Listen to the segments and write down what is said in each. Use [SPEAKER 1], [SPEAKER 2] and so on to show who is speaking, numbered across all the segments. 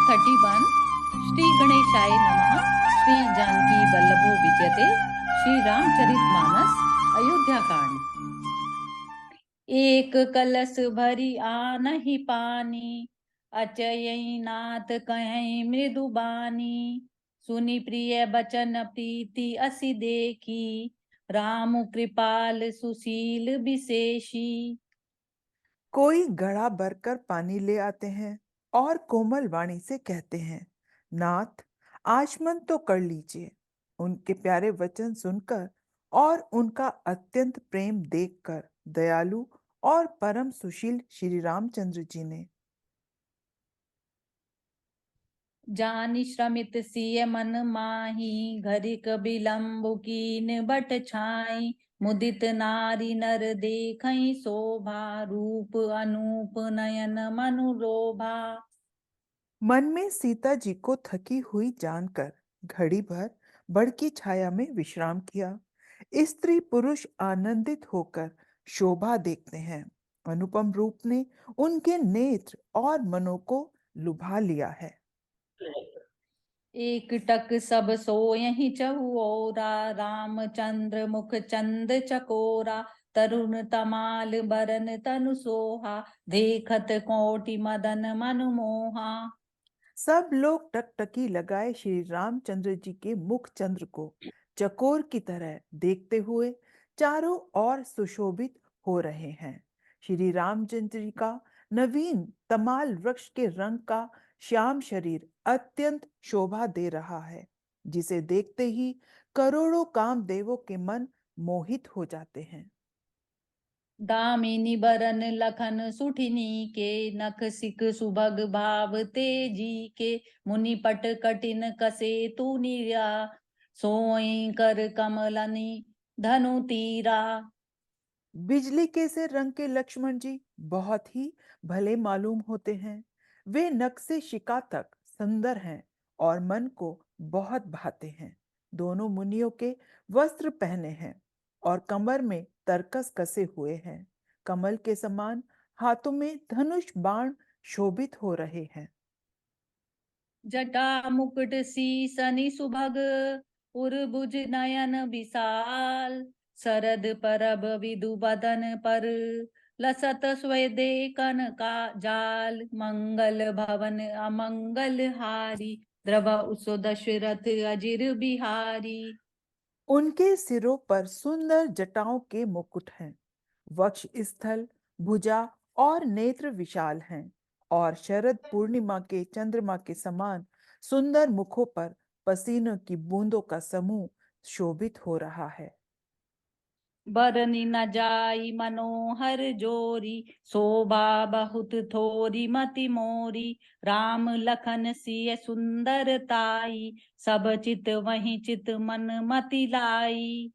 [SPEAKER 1] 31 श्री गणेशाय नमः। श्री जानकी वल्लभो विजयते। श्री रामचरितमानस अयोध्या कांड। एक कलश भरी आनहि पानी, अचयई नाथ कहई मृदु बानी। सुनि प्रिय बचन प्रीति असि देखी, राम कृपाल सुशील विशेषी।
[SPEAKER 2] कोई घड़ा भरकर पानी ले आते हैं और कोमल वाणी से कहते हैं, नाथ आचमन तो कर लीजिए। उनके प्यारे वचन सुनकर और उनका अत्यंत प्रेम देखकर दयालु और परम सुशील श्री रामचंद्र जी ने
[SPEAKER 1] जानि श्रमित सिय मन माही, घरिक बिलम्बु कीन बट छाई। मुदित नारी नर देखई शोभा, रूप अनूप नयन मनु लोभा।
[SPEAKER 2] मन में सीता जी को थकी हुई जानकर घड़ी भर बड़ की छाया में विश्राम किया। स्त्री पुरुष आनंदित होकर शोभा देखते हैं। अनुपम रूप ने उनके नेत्र और मनों को लुभा लिया है।
[SPEAKER 1] एक टक सब सोयहि चहुओरा, रामचंद्र मुख चंद चकोरा। तरुण तमाल बरन तनु सोहा, देखत कोटि मदन मनु मोहा।
[SPEAKER 2] सब लोग टकटकी लगाए श्री रामचंद्र जी के मुख चंद्र को चकोर की तरह देखते हुए चारों ओर सुशोभित हो रहे हैं। श्री रामचंद्र जी का नवीन तमाल वृक्ष के रंग का श्याम शरीर अत्यंत शोभा दे रहा है, जिसे देखते ही करोड़ों कामदेवों के मन मोहित हो जाते हैं।
[SPEAKER 1] दामिनी बरन लखन सुठिनी के, नख सिक सुभग भाव तेजी के। मुनि पट कटिन कसे तू निर्या, सोई कर कमलनि धनु तीरा।
[SPEAKER 2] बिजली के से रंग के लक्ष्मण जी बहुत ही भले मालूम होते हैं। वे नख से शिका तक सुंदर हैं और मन को बहुत भाते हैं। दोनों मुनियों के वस्त्र पहने हैं और कमर में तरकस कसे हुए हैं। कमल के समान हाथों में धनुष बाण शोभित हो रहे हैं।
[SPEAKER 1] जटा मुकुट सीसनि सुभग, उर्बुज नयन विशाल। शरद परब विदु बदन पर, लसत स्वेदे कनका जाल। मंगल भवन अमंगल हारी, द्रव उसो दशरथ अजिर बिहारी।
[SPEAKER 2] उनके सिरों पर सुंदर जटाओं के मुकुट हैं। वक्ष स्थल, भुजा और नेत्र विशाल हैं और शरद पूर्णिमा के चंद्रमा के समान सुंदर मुखों पर पसीनों की बूंदों का समूह शोभित हो रहा है।
[SPEAKER 1] बरनी न जाई मनोहर जोरी, शोभा बहुत थोरी मति मोरी। राम लखन सिय सुंदर ताई, सब चित वही चित मन मति लाई।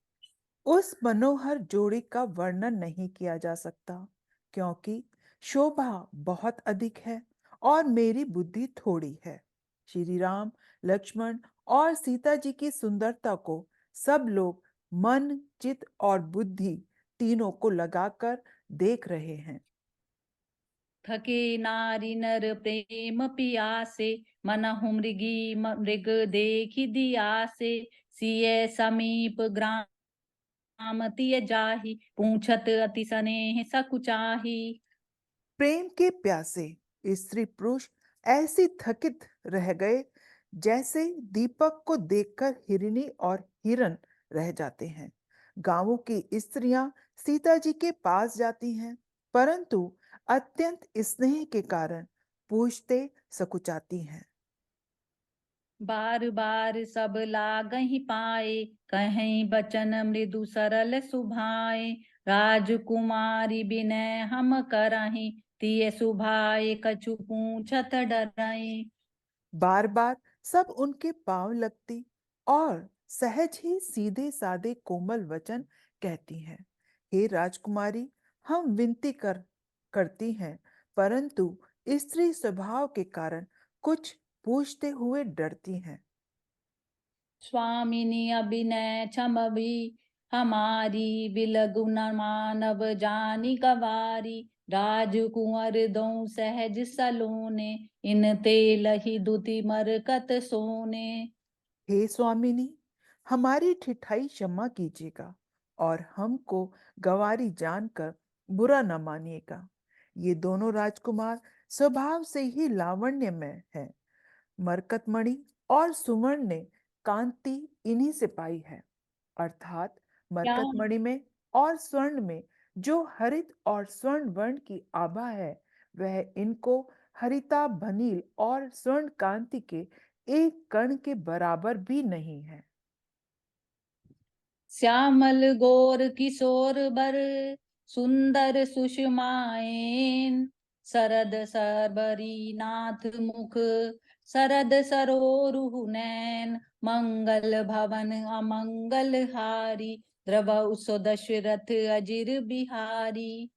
[SPEAKER 2] उस मनोहर जोड़ी का वर्णन नहीं किया जा सकता, क्योंकि शोभा बहुत अधिक है और मेरी बुद्धि थोड़ी है। श्री राम, लक्ष्मण और सीता जी की सुंदरता को सब लोग मन, चित्त और बुद्धि तीनों को लगाकर देख रहे हैं।
[SPEAKER 1] थके नारी नर प्रेम पियासे, मनहु मृगी मृग देखी दियासे। सिय समीप ग्राम तिय जाहि, पूछत अति स्नेह सकुचाही।
[SPEAKER 2] प्रेम के प्यासे स्त्री पुरुष ऐसी थकित रह गए जैसे दीपक को देखकर हिरनी और हिरन रह जाते हैं। गांवों की स्त्रियां सीता जी के पास जाती हैं, परंतु अत्यंत स्नेह के कारण पूछते सकुचाती हैं।
[SPEAKER 1] बार बार सब लागहि पाए, कहीं बचन मृदु सरल सुभाए। राजकुमारी विनय हम करहि, तिय सुभाए कछु पूछत डरहि।
[SPEAKER 2] बार बार सब उनके पांव लगती और सहज ही सीधे साधे कोमल वचन कहती हैं। हे राजकुमारी, हम विनती करती हैं, परंतु स्त्री स्वभाव के कारण कुछ पूछते हुए डरती हैं।
[SPEAKER 1] स्वामिनी अभिनय क्षमभी, हमारी बिलगु न मानव जानी गवारी। राजकुंवर दो सहज सलोने, इन ते लही दुति मरकत सोने।
[SPEAKER 2] हे स्वामिनी, हमारी ठिठाई क्षमा कीजिएगा और हमको गंवारी जानकर बुरा न मानिएगा। ये दोनों राजकुमार स्वभाव से ही लावण्यमय हैं। मरकतमणि और सुवर्ण ने कांति इन्हीं से पाई है। अर्थात
[SPEAKER 1] क्या
[SPEAKER 2] मरकतमणि में और स्वर्ण में जो हरित और स्वर्ण वर्ण की आभा है, वह इनको हरिता भनील और स्वर्ण कांति के एक कण के बराबर भी नहीं है।
[SPEAKER 1] श्यामल गोर किशोर बर, सुंदर सुषमाएन, शरद सरबरी नाथ मुख, शरद सरोरुह नैन, मंगल भवन अमंगल हारी, द्रव सो दशरथ अजिर बिहारी।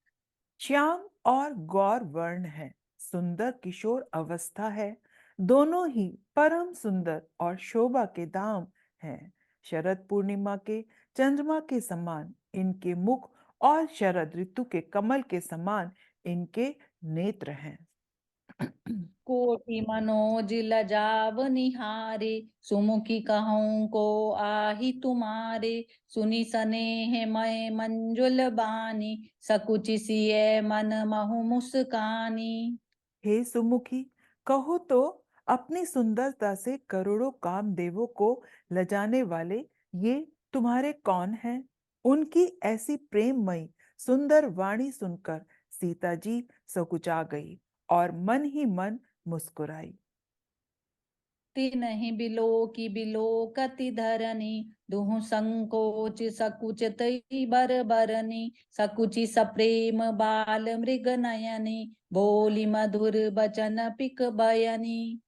[SPEAKER 2] श्याम और गौर वर्ण है, सुंदर किशोर अवस्था है, दोनों ही परम सुंदर और शोभा के धाम हैं। शरद पूर्णिमा के चंद्रमा के समान इनके मुख और शरद ऋतु के कमल के समान इनके नेत्र हैं।
[SPEAKER 1] कोटि मनोज लजाव निहारे, सुमुखी कहूँ को आहि तुम्हारे, सुनि सनेह मय मंजुल बानी, सकुचि सिय मन महु मुस्कानी।
[SPEAKER 2] हे सुमुखी, कहो तो अपनी सुंदरता से करोड़ों कामदेवों को लजाने वाले ये तुम्हारे कौन हैं? उनकी ऐसी प्रेममयी सुंदर वाणी सुनकर सीता जी सकुचा गई और मन ही मन मुस्कुराई।
[SPEAKER 1] तिनहि बिलो की बिलो कति धरनी, दुहु संकोच सकुच तई बर बरनी, सकुचि सप्रेम बाल मृग नयनी, बोली मधुर बचन पिक बयनी।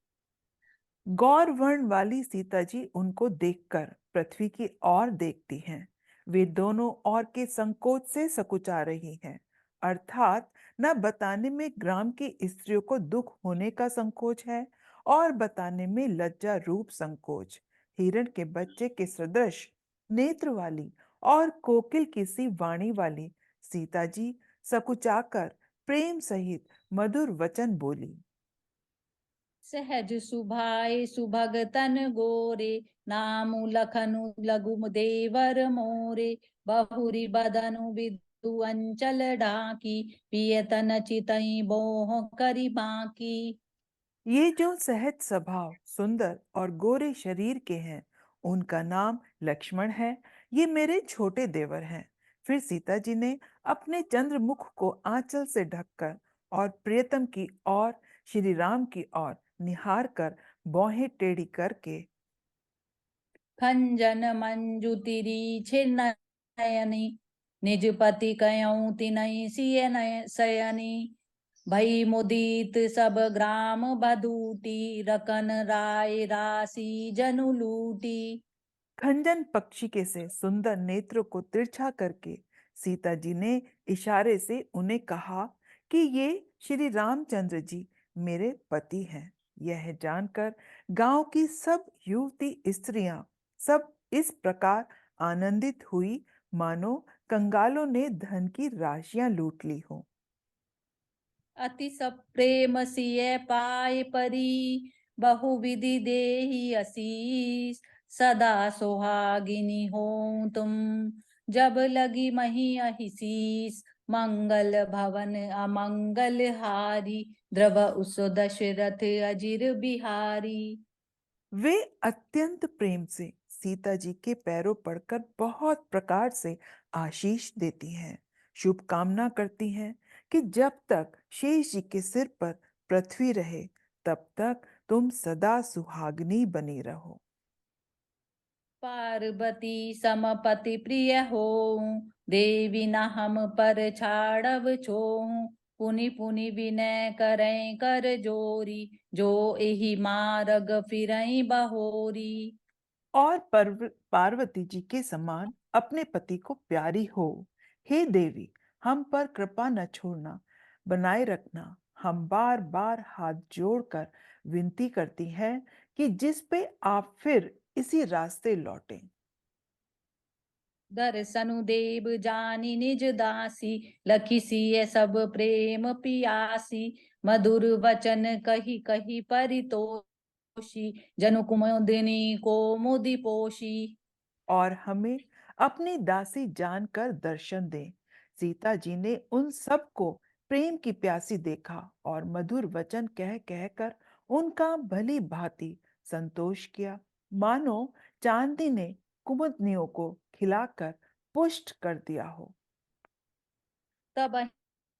[SPEAKER 2] गौर वर्ण वाली सीता जी उनको देखकर पृथ्वी की ओर देखती हैं। वे दोनों ओर के संकोच से सकुचा रही हैं। अर्थात न बताने में ग्राम की स्त्रियों को दुख होने का संकोच है और बताने में लज्जा रूप संकोच। हिरण के बच्चे के सदृश नेत्र वाली और कोकिल की सी वाणी वाली सीता जी सकुचाकर प्रेम सहित मधुर वचन बोली।
[SPEAKER 1] सहज सुभाए सुभग तन गोरे, नामु लखनु लघु देवर मोरे, बहुरी बदनु विदु अंचल ढाकी, पियतन चितई बोह करी बाकी।
[SPEAKER 2] ये जो सहज स्वभाव सुंदर और गोरे शरीर के हैं, उनका नाम लक्ष्मण है। ये मेरे छोटे देवर हैं। फिर सीता जी ने अपने चंद्रमुख को आंचल से ढककर और प्रियतम की ओर श्री राम की ओर निहार कर भौहें टेढ़ी करके
[SPEAKER 1] खंजन मंजु तिरी नयनी, निज पति कयऊ तिनई सिय सयनी, भई मुदित सब ग्राम बधूटी, रकन राय राशि जनु लूटी।
[SPEAKER 2] खंजन पक्षी के से सुंदर नेत्रों को तिरछा करके सीता जी ने इशारे से उन्हें कहा कि ये श्री रामचंद्र जी मेरे पति हैं। यह जानकर गांव की सब युवती स्त्रियां सब इस प्रकार आनंदित हुई मानो कंगालों ने धन की राशियां लूट ली हो।
[SPEAKER 1] अति सप्रेम सिय पाए परी, बहुविधि देहि असीस, सदा सुहागिनी हो तुम, जब लगी मही अहिसीस, मंगल भवन अमंगल हारी, द्रव उस दशरथ अजिर बिहारी।
[SPEAKER 2] वे अत्यंत प्रेम से सीता जी के पैरों पड़कर बहुत प्रकार से आशीष देती हैं, शुभ कामना करती हैं कि जब तक शेष जी के सिर पर पृथ्वी रहे, तब तक तुम सदा सुहागनी बनी रहो।
[SPEAKER 1] पार्वती समपति प्रिय हो, देवी न हम पर छाड़व छोहू, पुनि पुनि विनय करें कर जोरी, जो एहि मारग फिरई बहोरी।
[SPEAKER 2] और पार्वती जी के समान अपने पति को प्यारी हो। हे देवी, हम पर कृपा न छोड़ना, बनाए रखना। हम बार बार हाथ जोड़कर विनती करती हैं कि जिस पे आप फिर इसी रास्ते लौटें।
[SPEAKER 1] दर्शनु देव जानी निज दासी, लखी सिय सब प्रेम पियासी। मधुर वचन कही कही परितोषी, जनु कुमुदिनी को मुदि पोषी।
[SPEAKER 2] और हमें अपनी दासी जानकर दर्शन दे। सीता जी ने उन सबको प्रेम की प्यासी देखा और मधुर वचन कह कहकर उनका भली भांति संतोष किया, मानो चांदी ने कुमुदनियों को खिलाकर पुष्ट कर दिया हो।
[SPEAKER 1] तब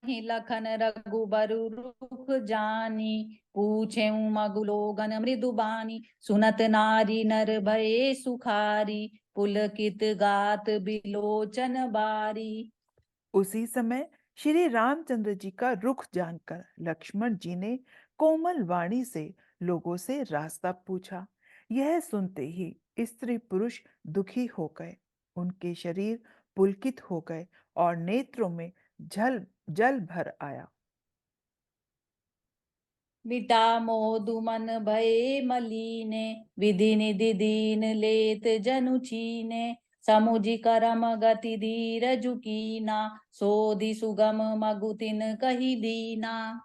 [SPEAKER 1] ही लखन रघुबर रुख जानी, पूछे मगुलोगन मृदु बानी। सुनत नारी नर भये सुखारी, पुलकित गात बिलोचन बारी।
[SPEAKER 2] उसी समय श्री रामचंद्र जी का रुख जानकर लक्ष्मण जी ने कोमल वाणी से लोगों से रास्ता पूछा। यह सुनते ही स्त्री पुरुष दुखी हो गए, उनके शरीर पुलकित हो गए और नेत्रों में जल जल भर आया।
[SPEAKER 1] मिटा मोदु मन भये मलीने, विधि निधि दीन लेत जनु चीने। समुझि करम गति धीरजु कीना, सोधि सुगम मगुतिन कही दीना।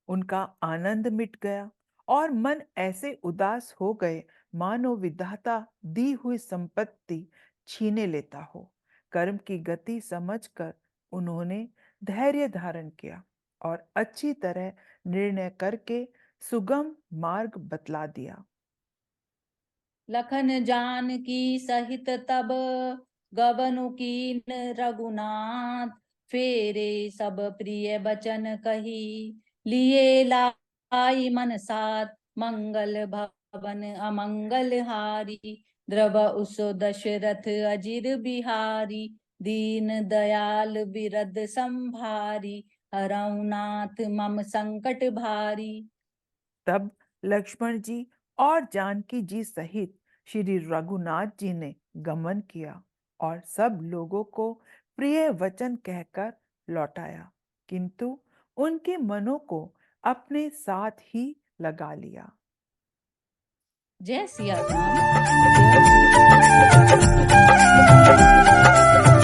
[SPEAKER 2] उनका आनंद मिट गया और मन ऐसे उदास हो गए मानो विधाता दी हुई संपत्ति छीने लेता हो। कर्म की गति समझकर उन्होंने धैर्य धारण किया और अच्छी तरह निर्णय करके सुगम मार्ग बतला दिया।
[SPEAKER 1] लखन जान की सहित तब, गबनु कीन रघुनाथ। फेरे सब प्रिय बचन कही, लिए लाई मन साथ। मंगल भवन अमंगल हारी, द्रव उस दशरथ अजिर बिहारी। दीन दयाल बिरद संभारी, हरऊ नाथ मम संकट भारी।
[SPEAKER 2] तब लक्ष्मण जी और जानकी जी सहित श्री रघुनाथ जी ने गमन किया और सब लोगों को प्रिय वचन कहकर लौटाया, किंतु उनके मनों को अपने साथ ही लगा लिया।
[SPEAKER 1] जय सिया राम, जय श्री राम।